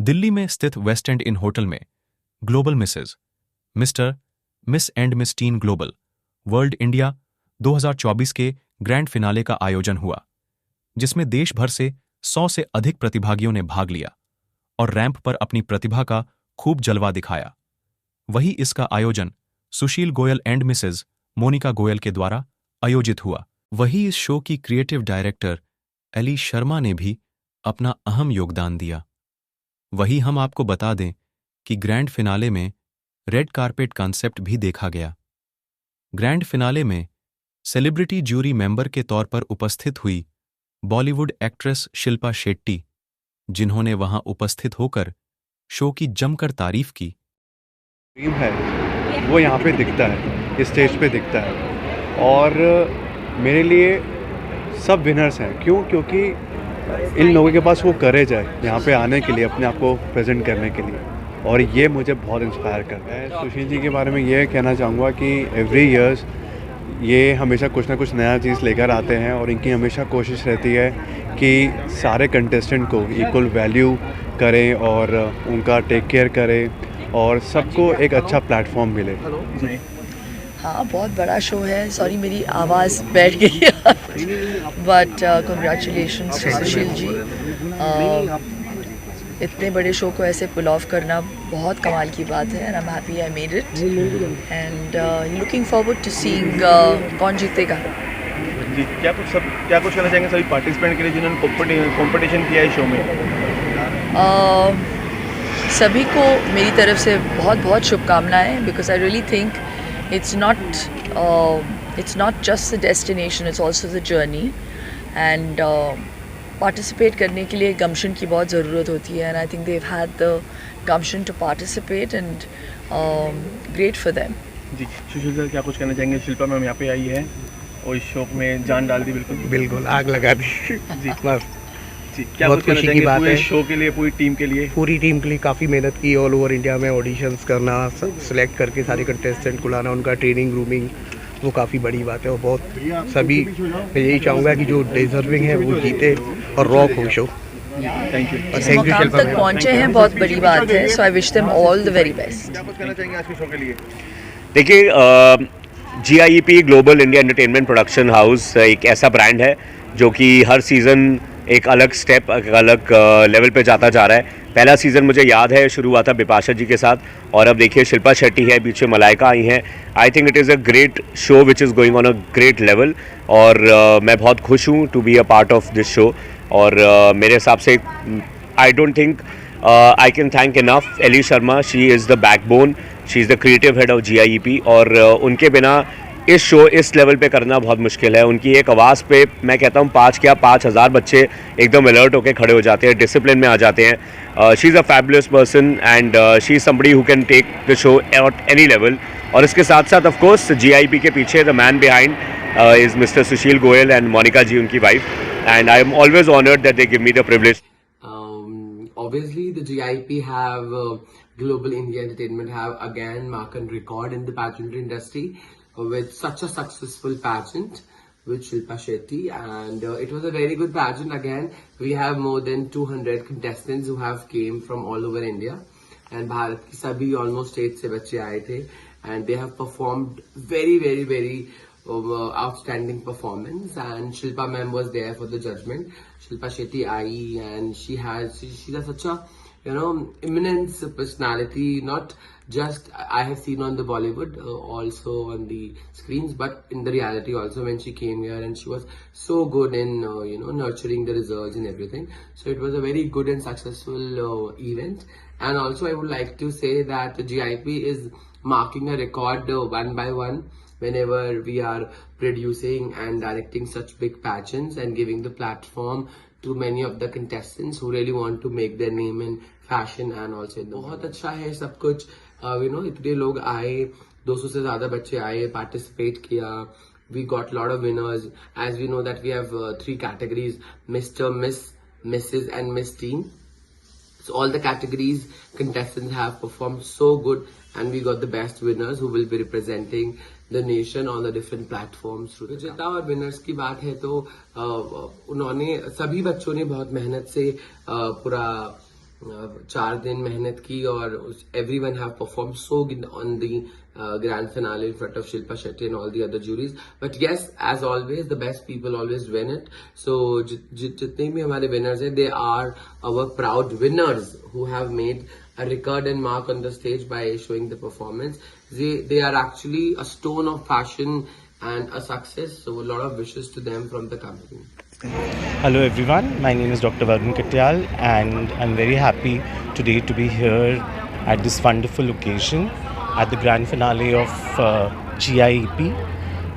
दिल्ली में स्थित West End Inn hotel में Global Mrs, Mr, Miss and Miss Teen Global World India 2024 के grand finale का आयोजन हुआ, जिसमें देश भर से 100 से अधिक प्रतिभागियों ने भाग लिया और रैंप पर अपनी प्रतिभा का खूब जलवा दिखाया। वही इसका आयोजन सुशील गोयल एंड मिसेज मोनिका गोयल के द्वारा आयोजित हुआ। वही इस शो की क्रिएटिव डायरेक्टर एली शर्मा ने भी अपना अहम योगदान दिया। वही हम आपको बता दें कि ग्रैंड फिनाले में रेड कारपेट कॉन्सेप्ट भी देखा गया। ग्रैंड फिनाले में सेलिब्रिटी ज्यूरी मेंबर के तौर पर उपस्थित हुई बॉलीवुड एक्ट्रेस शिल्पा शेट्टी, जिन्होंने वहां उपस्थित होकर शो की जमकर तारीफ की। ड्रीम है वो यहाँ पे दिखता है, इस स्टेज पे दिखता है और मेरे लिए सब विनर्स हैं। क्योंकि इन लोगों के पास वो करेज है यहाँ पे आने के लिए, अपने आप को प्रेजेंट करने के लिए, और ये मुझे बहुत इंस्पायर करता है। सुशील जी के बारे में ये कहना चाहूँगा कि एवरी ईयर्स ये हमेशा कुछ ना कुछ नया चीज़ लेकर आते हैं और इनकी हमेशा कोशिश रहती है कि सारे कंटेस्टेंट को इक्वल वैल्यू करें और उनका टेक केयर करें और सबको एक अच्छा प्लेटफॉर्म मिले। हाँ, बहुत बड़ा शो है। सॉरी मेरी आवाज़ बैठ गई है बट कंग्रेचुलेशंस सुशील जी। इतने बड़े शो को ऐसे पुल ऑफ करना बहुत कमाल की बात है and I am happy I made it and looking forward to seeing कौन जीतेगा। जी, क्या कुछ कहना चाहेंगे सभी पार्टिसिपेंट के लिए जिन्होंने कंपटीशन किया है शो में? सभी को मेरी तरफ से बहुत बहुत शुभकामनाएं, because I really think it's not just the destination, it's also the journey and participate करने के लिए gumption की बहुत ज़रूरत होती है and I think they've had the gumption to participate and great for them। जी, सुशील सर क्या कुछ कहना चाहेंगे? शिल्पा मैम यहाँ पे आई है और इस शो में जान डाल दी, बिल्कुल आग लगा दी जी बस। जी, क्या कुछ कहना चाहेंगे पूरे शो के लिए, पूरी टीम के लिए? पूरी टीम के लिए काफ़ी मेहनत की, ऑल ओवर इंडिया में ऑडिशंस करना, सेलेक्ट करके सारे कंटेस्टेंट को लाना, उनका ट्रेनिंग ग्रूमिंग, वो काफ़ी बड़ी बात है और बहुत सभी मैं यही चाहूँगा कि जो डिजर्विंग है वो जीते और रॉक हो शो। Thank you. इस मुकाम तक पहुँचे हैं, बहुत बड़ी बात है, so I wish them all the very best. क्या कुछ कहना चाहेंगे आज के शो के लिए? देखिए, GIEP global India entertainment production house एक ऐसा ब्रांड है जो कि हर सीज़न एक अलग स्टेप, एक अलग लेवल पे जाता जा रहा है। पहला सीज़न मुझे याद है शुरू हुआ था बिपाशा जी के साथ और अब देखिए शिल्पा शेट्टी है, बीच में मलाइका आई हैं। I think it is a great show which is going on a great level और मैं बहुत खुश हूँ to be a part of this show और मेरे हिसाब से I don't think I can thank enough Ellie Sharma. She is the backbone, she is the creative head of GIEP और उनके बिना इस शो इस लेवल पे करना बहुत मुश्किल है। उनकी एक आवाज़ पे मैं कहता हूँ 5,000 बच्चे एकदम अलर्ट होकर खड़े हो जाते हैं, डिसिप्लिन में आ जाते हैं। She is a fabulous person and she is somebody who can take the show at any level. और इसके साथ साथ ऑफ कोर्स GIEP के पीछे the man behind is mister Sushil Goyal and Monica ji, उनकी wife, and I am always honoured that they give me the privilege. Obviously, the GIP have Global India Entertainment have again marked record in the pageantry industry with such a successful pageant with Shilpa Shetty, and it was a very good pageant. Again, we have more than 200 contestants who have came from all over India, and Bharat ki sabhi almost state se bacche aaye the, and they have performed very outstanding performance. And Shilpa ma'am was there for the judgment. Shilpa Shetty I and she's such a immense personality, not just I have seen on the Bollywood, also on the screens, but in the reality also when she came here, and she was so good in nurturing the results and everything. So it was a very good and successful event. And also I would like to say that the GIP is marking a record one by one whenever we are producing and directing such big pageants and giving the platform to many of the contestants who really want to make their name in fashion and also in the बहुत अच्छा है सब कुछ। इतने लोग आए, 200 से ज़्यादा बच्चे आए, पार्टिसिपेट किया, we got lot of winners. As we know that we have 3 categories, Mr, Miss, Mrs and Miss Teen. So all the categories contestants have performed so good, and we got the best winners who will be representing the nation on the different platforms. विजेता और winners की बात है तो उन्होंने सभी बच्चों ने बहुत मेहनत से पूरा 4 दिन मेहनत की और everyone have performed so good on the grand finale in front of Shilpa Shetty and all the other juries. But yes, as always, the best people always win it. So जितने भी हमारे winners हैं, they are our proud winners who have made a record and mark on the stage by showing the performance. They are actually a stone of fashion and a success. So a lot of wishes to them from the company. Hello everyone, my name is Dr. Varun Katyal and I'm very happy today to be here at this wonderful occasion at the grand finale of GIEP.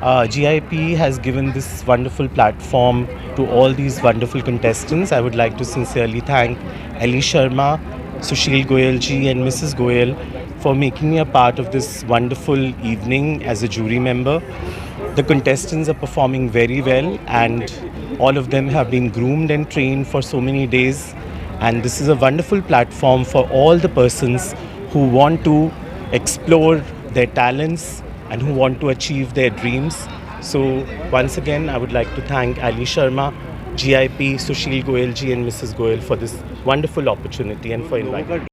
GIEP has given this wonderful platform to all these wonderful contestants. I would like to sincerely thank Ali Sharma, Sushil Goyal ji and Mrs. Goyal for making me a part of this wonderful evening as a jury member. The contestants are performing very well and all of them have been groomed and trained for so many days, and this is a wonderful platform for all the persons who want to explore their talents and who want to achieve their dreams. So once again I would like to thank Ali Sharma, GIP, Sushil Goyal ji and Mrs. Goyal for this wonderful opportunity and for inviting me.